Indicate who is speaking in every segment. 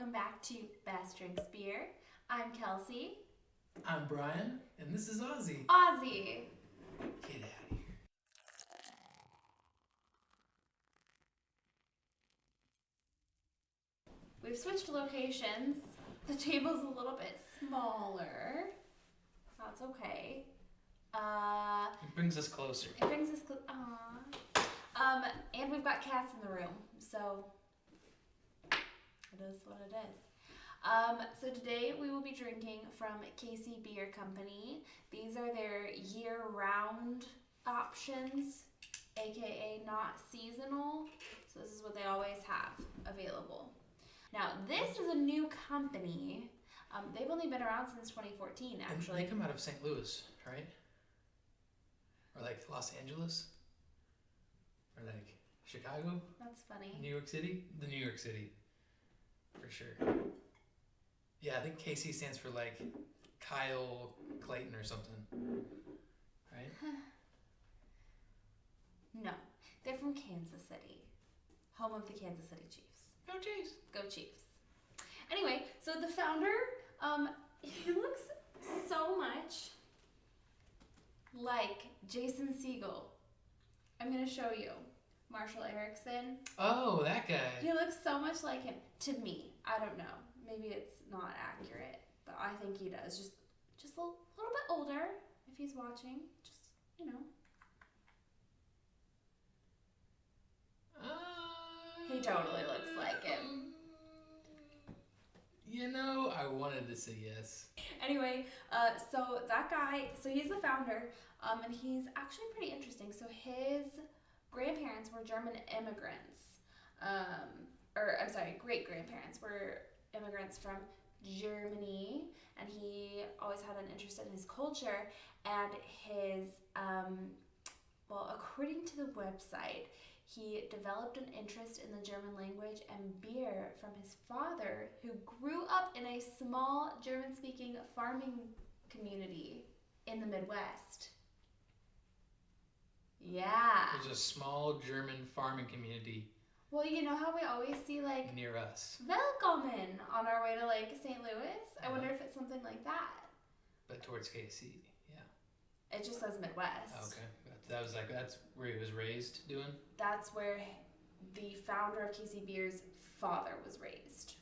Speaker 1: welcome back to Best Drinks Beer. I'm Kelsey.
Speaker 2: I'm Brian, and this is Ozzy.
Speaker 1: Ozzy!
Speaker 2: Get out of here.
Speaker 1: We've switched locations. The table's a little bit smaller. That's okay.
Speaker 2: It brings us closer.
Speaker 1: It brings us close. And we've got cats in the room, so it is what it is. So today we will be drinking from Casey Beer Company. These are their year-round options, aka not seasonal. So this is what they always have available. Now this is a new company. They've only been around since 2014, actually.
Speaker 2: And they come out of St. Louis, right? Or like Los Angeles? Or like Chicago?
Speaker 1: That's funny.
Speaker 2: New York City? The New York City. For sure. Yeah, I think KC stands for like Kyle Clayton or something. Right?
Speaker 1: No, they're from Kansas City. Home of the Kansas City Chiefs.
Speaker 2: Go Chiefs!
Speaker 1: Go Chiefs. Anyway, so the founder, he looks so much like Jason Segel. I'm going to show you. Marshall Erickson.
Speaker 2: Oh, that guy.
Speaker 1: He looks so much like him. To me. I don't know. Maybe it's not accurate, but I think he does. Just a little bit older, if he's watching. Just, you know. He totally looks like him.
Speaker 2: You know, I wanted to say yes.
Speaker 1: Anyway, so that guy, so he's the founder, and he's actually pretty interesting. So his grandparents were German immigrants, great-grandparents were immigrants from Germany, and he always had an interest in his culture, and his, according to the website, he developed an interest in the German language and beer from his father, who grew up in a small German-speaking farming community in the Midwest. Yeah.
Speaker 2: There's a small German farming community.
Speaker 1: Well, you know how we always see, like,
Speaker 2: near us.
Speaker 1: Willkommen on our way to, like, St. Louis? I wonder if it's something like that.
Speaker 2: But towards KC, yeah.
Speaker 1: It just says Midwest.
Speaker 2: Okay. That's where he was raised doing?
Speaker 1: That's where the founder of Casey Beer's father was raised.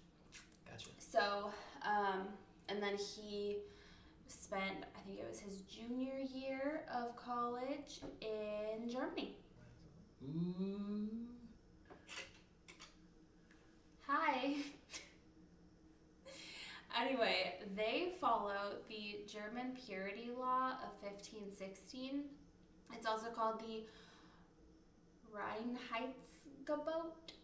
Speaker 2: Gotcha.
Speaker 1: So, and then he spent, I think it was his junior year of college in Germany.
Speaker 2: Ooh.
Speaker 1: Hi. Anyway, they follow the German purity law of 1516. It's also called the Reinheitsgebot.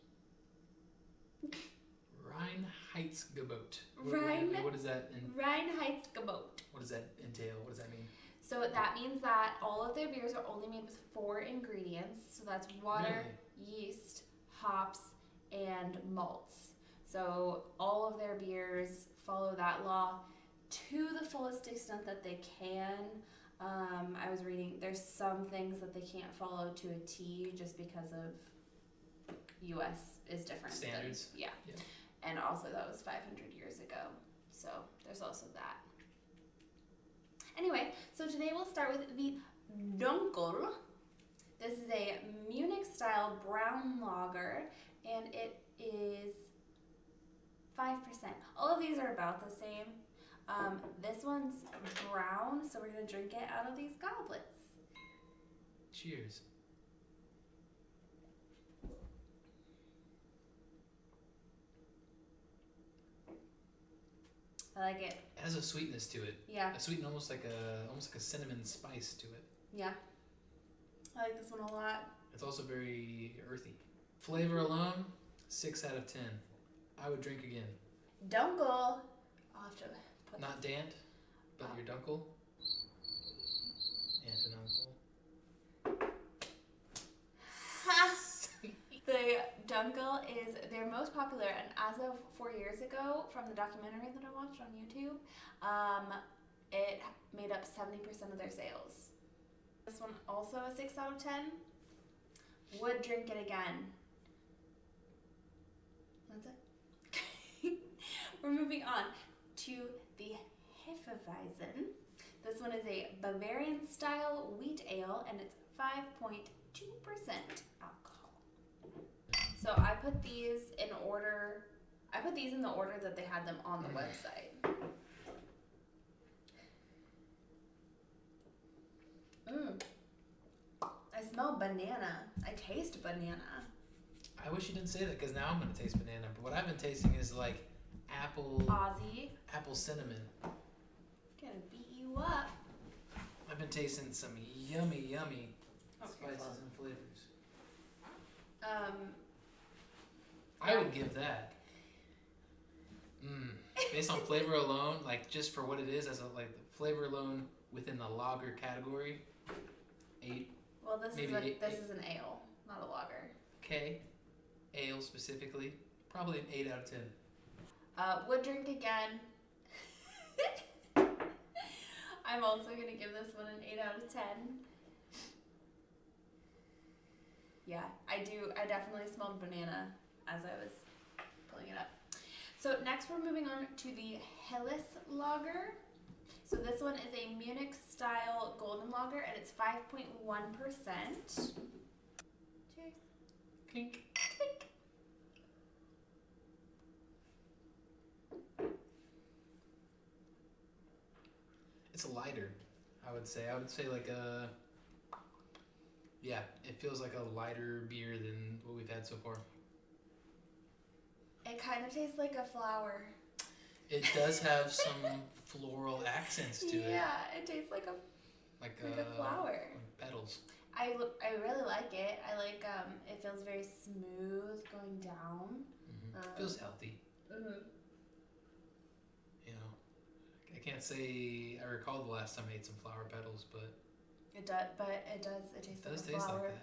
Speaker 2: Reinheitsgebot.
Speaker 1: Reinheitsgebot.
Speaker 2: What is that?
Speaker 1: Reinheitsgebot.
Speaker 2: What does that entail? What does that mean?
Speaker 1: So that means that all of their beers are only made with 4 ingredients. So that's water, yeast, hops, and malts. So all of their beers follow that law to the fullest extent that they can. I was reading, there's some things that they can't follow to a T just because of US is different.
Speaker 2: Standards.
Speaker 1: Yeah. And also that was 500 years ago. So there's also that. Anyway, so today we'll start with the Dunkel. This is a Munich-style brown lager, and it is 5%. All of these are about the same. This one's brown, so we're going to drink it out of these goblets.
Speaker 2: Cheers.
Speaker 1: I like it.
Speaker 2: It has a sweetness to it.
Speaker 1: Yeah.
Speaker 2: A sweet and almost like a cinnamon spice to it.
Speaker 1: Yeah. I like this one a lot.
Speaker 2: It's also very earthy. Flavor alone, 6 out of 10. I would drink again.
Speaker 1: Dunkel. I'll have to put
Speaker 2: Not Dant, but your Dunkel. Aunt and uncle.
Speaker 1: The Dunkel is their most popular, and as of 4 years ago, from the documentary that I watched on YouTube, it made up 70% of their sales. This one also a 6 out of 10. Would drink it again. That's it. moving on to the Hefeweizen. This one is a Bavarian style wheat ale, and it's 5.2% alcohol. So I put these in order. I put these in the order that they had them on the website. I smell banana. I taste banana.
Speaker 2: I wish you didn't say that because now I'm gonna taste banana. But what I've been tasting is like apple.
Speaker 1: Ozzy.
Speaker 2: Apple cinnamon.
Speaker 1: Gonna beat you up.
Speaker 2: I've been tasting some yummy spices and flavors. I would give that. Based on flavor alone, like just for what it is, as a like the flavor alone within the lager category, 8.
Speaker 1: Well, this
Speaker 2: maybe
Speaker 1: is
Speaker 2: eight,
Speaker 1: is an ale, not a lager.
Speaker 2: Okay, ale specifically, probably an 8 out of 10.
Speaker 1: Would drink again. I'm also gonna give this one an 8 out of 10. Yeah, I do. I definitely smelled banana as I was pulling it up. So next we're moving on to the Helles Lager. So this one is a Munich style golden lager, and it's 5.1%. Cheers.
Speaker 2: Clink.
Speaker 1: Clink.
Speaker 2: It's lighter, I would say. I would say like a. Yeah, it feels like a lighter beer than what we've had so far.
Speaker 1: It kind of tastes like a flower.
Speaker 2: It does have some floral accents to it.
Speaker 1: Yeah, it tastes like a flower.
Speaker 2: Like petals.
Speaker 1: I really like it. I like it feels very smooth going down.
Speaker 2: It feels healthy. You know, I can't say I recall the last time I ate some flower petals, but
Speaker 1: it does. But it does. It tastes like a
Speaker 2: taste
Speaker 1: flower.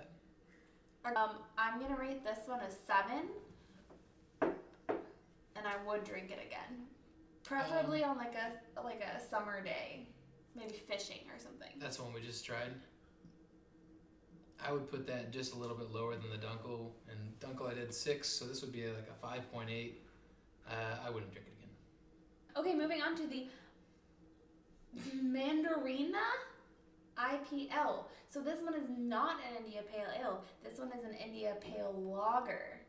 Speaker 2: like that.
Speaker 1: I'm gonna rate this one a 7, and I would drink it again, preferably on like a summer day, maybe fishing or something.
Speaker 2: That's the one we just tried. I would put that just a little bit lower than the Dunkel, and Dunkel I did 6, so this would be like a 5.8. I wouldn't drink it again.
Speaker 1: Okay, moving on to the Mandarina IPL. So this one is not an India Pale Ale. This one is an India Pale Lager.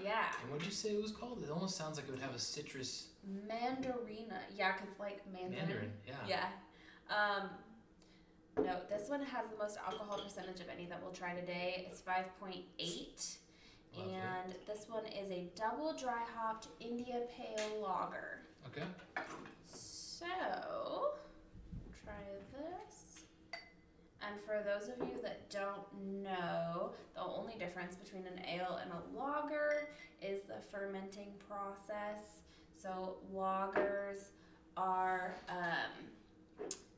Speaker 1: Yeah.
Speaker 2: And what'd you say it was called? It almost sounds like it would have a citrus.
Speaker 1: Mandarina. Yeah, because like Mandarin.
Speaker 2: Yeah.
Speaker 1: Yeah. No, this one has the most alcohol percentage of any that we'll try today. It's 5.8.
Speaker 2: Lovely.
Speaker 1: And this one is a double dry hopped India Pale Lager.
Speaker 2: Okay.
Speaker 1: So, try this. And for those of you that don't know, the only difference between an ale and a lager is the fermenting process. So lagers are,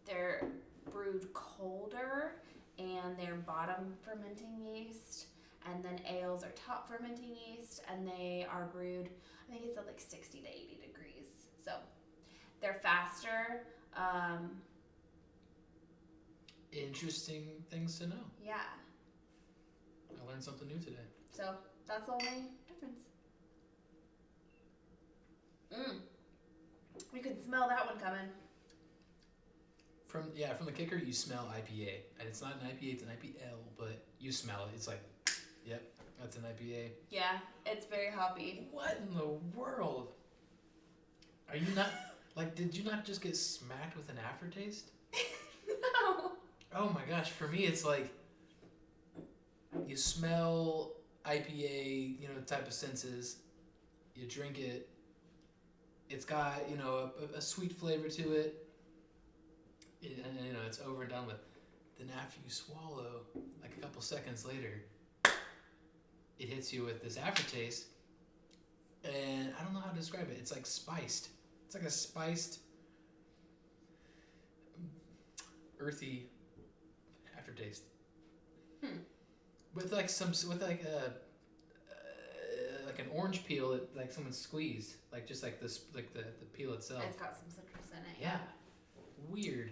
Speaker 1: they're brewed colder and they're bottom fermenting yeast. And then ales are top fermenting yeast, and they are brewed, I think it's at like 60 to 80 degrees. So they're faster.
Speaker 2: Interesting things to know.
Speaker 1: Yeah.
Speaker 2: I learned something new today.
Speaker 1: So that's the only difference. You can smell that one coming.
Speaker 2: From the kicker, you smell IPA. And it's not an IPA, it's an IPL, but you smell it. It's like, yep, that's an IPA.
Speaker 1: Yeah, it's very hoppy.
Speaker 2: What in the world? Are you not, like, did you not just get smacked with an aftertaste?
Speaker 1: No.
Speaker 2: Oh my gosh, for me it's like, you smell IPA, type of senses, you drink it, it's got, a sweet flavor to it, and it's over and done with. Then after you swallow, like a couple seconds later, it hits you with this aftertaste, and I don't know how to describe it. It's like spiced. It's like a spiced, earthy aftertaste. With like like an orange peel that like someone squeezed, like just like this, like the peel itself.
Speaker 1: It's got some citrus in it.
Speaker 2: Yeah. Weird.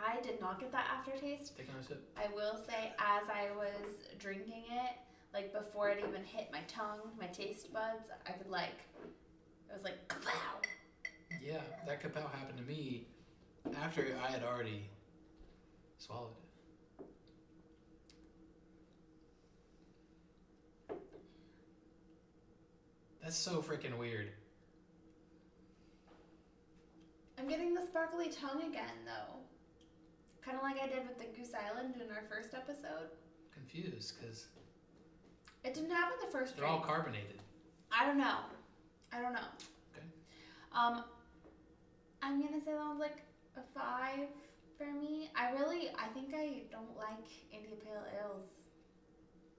Speaker 1: I did not get that aftertaste.
Speaker 2: Take another sip.
Speaker 1: I will say, as I was drinking it, like before it even hit my tongue, my taste buds, I could like, it was like, kablam!
Speaker 2: yeah, that kapow happened to me after I had already swallowed it. That's so freaking weird.
Speaker 1: I'm getting the sparkly tongue again, though. Kind of like I did with the Goose Island in our first episode.
Speaker 2: Confused, because
Speaker 1: It didn't happen the first
Speaker 2: they're
Speaker 1: drink.
Speaker 2: all carbonated.
Speaker 1: I don't know.
Speaker 2: Okay.
Speaker 1: I'm gonna say that was like a 5 for me. I think I don't like India Pale Ales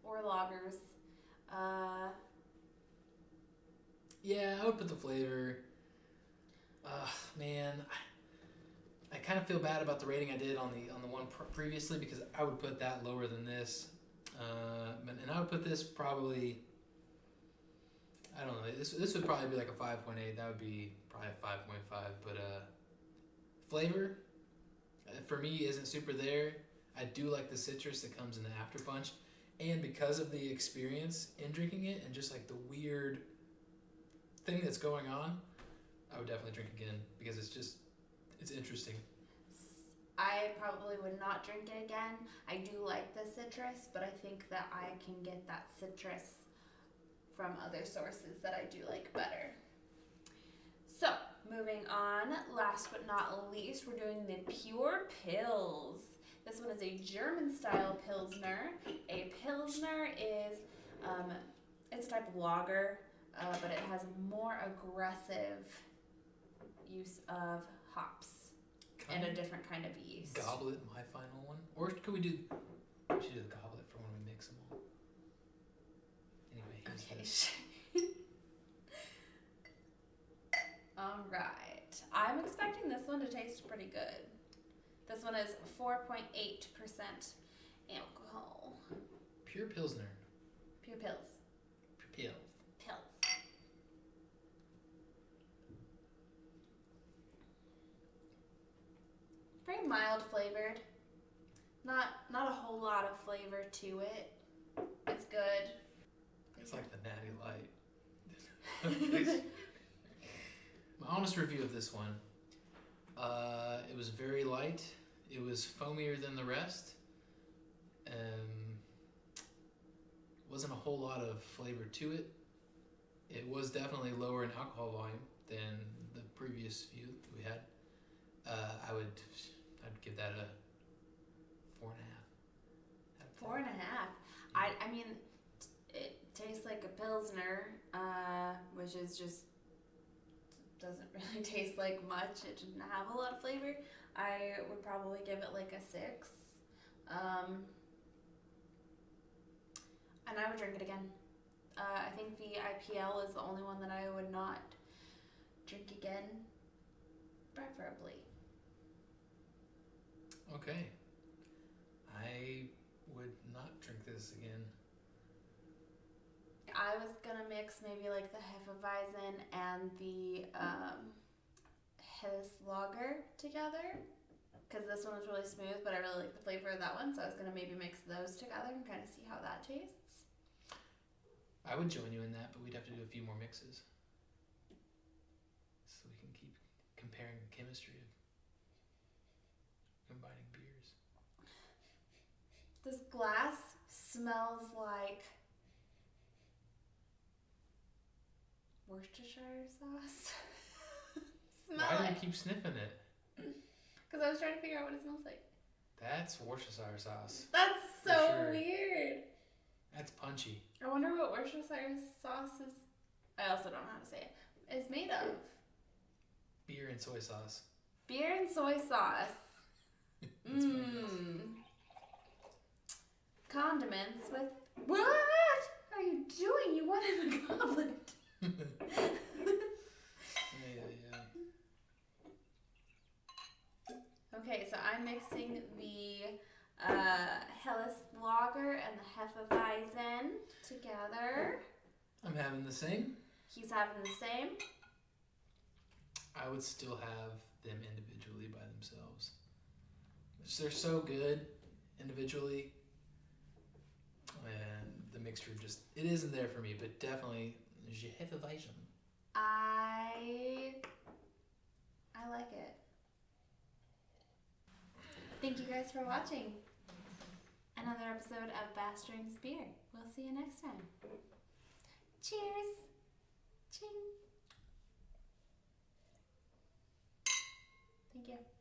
Speaker 1: or lagers.
Speaker 2: Yeah, I would put the flavor. Man, I kind of feel bad about the rating I did on the one previously, because I would put that lower than this. And I would put this probably, I don't know, this would probably be like a 5.8. That would be probably a 5.5. But flavor, for me, isn't super there. I do like the citrus that comes in the after punch. And because of the experience in drinking it and just like the weird thing that's going on, I would definitely drink again, because it's interesting.
Speaker 1: I probably would not drink it again. I do like the citrus, but I think that I can get that citrus from other sources that I do like better. So, moving on, last but not least, we're doing the Pure Pils. This one is a German-style Pilsner. A Pilsner is, it's a type of lager, but it has more aggressive use of hops and a different kind of yeast.
Speaker 2: Goblet my final one? Or could we should do the goblet for when we mix them all. Anyway,
Speaker 1: Okay. Alright. I'm expecting this one to taste pretty good. This one is 4.8% alcohol.
Speaker 2: Pure Pilsner.
Speaker 1: Pure Pils.
Speaker 2: Pure
Speaker 1: Pils. Very mild flavored. Not a whole lot of flavor to it. It's good.
Speaker 2: It's like the Natty Light. My honest review of this one. It was very light. It was foamier than the rest. Wasn't a whole lot of flavor to it. It was definitely lower in alcohol volume than the previous few that we had. I'd give that a 4.5.
Speaker 1: 4.5. I mean, it tastes like a Pilsner, which is just doesn't really taste like much. It didn't have a lot of flavor. I would probably give it like a 6. And I would drink it again. I think the IPL is the only one that I would not drink again, preferably.
Speaker 2: Okay. I would not drink this again.
Speaker 1: I was gonna mix maybe like the Hefeweizen and the Helles Lager together, because this one was really smooth, but I really like the flavor of that one, so I was gonna maybe mix those together and kind of see how that tastes.
Speaker 2: I would join you in that, but we'd have to do a few more mixes, so we can keep comparing the chemistry of combining beers.
Speaker 1: This glass smells like Worcestershire sauce.
Speaker 2: Why do you keep sniffing it?
Speaker 1: Because I was trying to figure out what it smells like.
Speaker 2: That's Worcestershire sauce.
Speaker 1: That's so
Speaker 2: sure.
Speaker 1: weird.
Speaker 2: That's punchy.
Speaker 1: I wonder what Worcestershire sauce is. I also don't know how to say it. Is made of.
Speaker 2: Beer and soy sauce.
Speaker 1: Beer and soy sauce. Condiments with. What are you doing? You want it in a goblet.
Speaker 2: Yeah.
Speaker 1: Okay, so I'm mixing the Helles Lager and the Hefeweizen together.
Speaker 2: I'm having the same.
Speaker 1: He's having the same.
Speaker 2: I would still have them individually by themselves. They're so good individually. And the mixture just, it isn't there for me, but definitely, Hefeweizen.
Speaker 1: I Thank you guys for watching another episode of Bass Drinks Beer. We'll see you next time. Cheers. Ching. Thank you.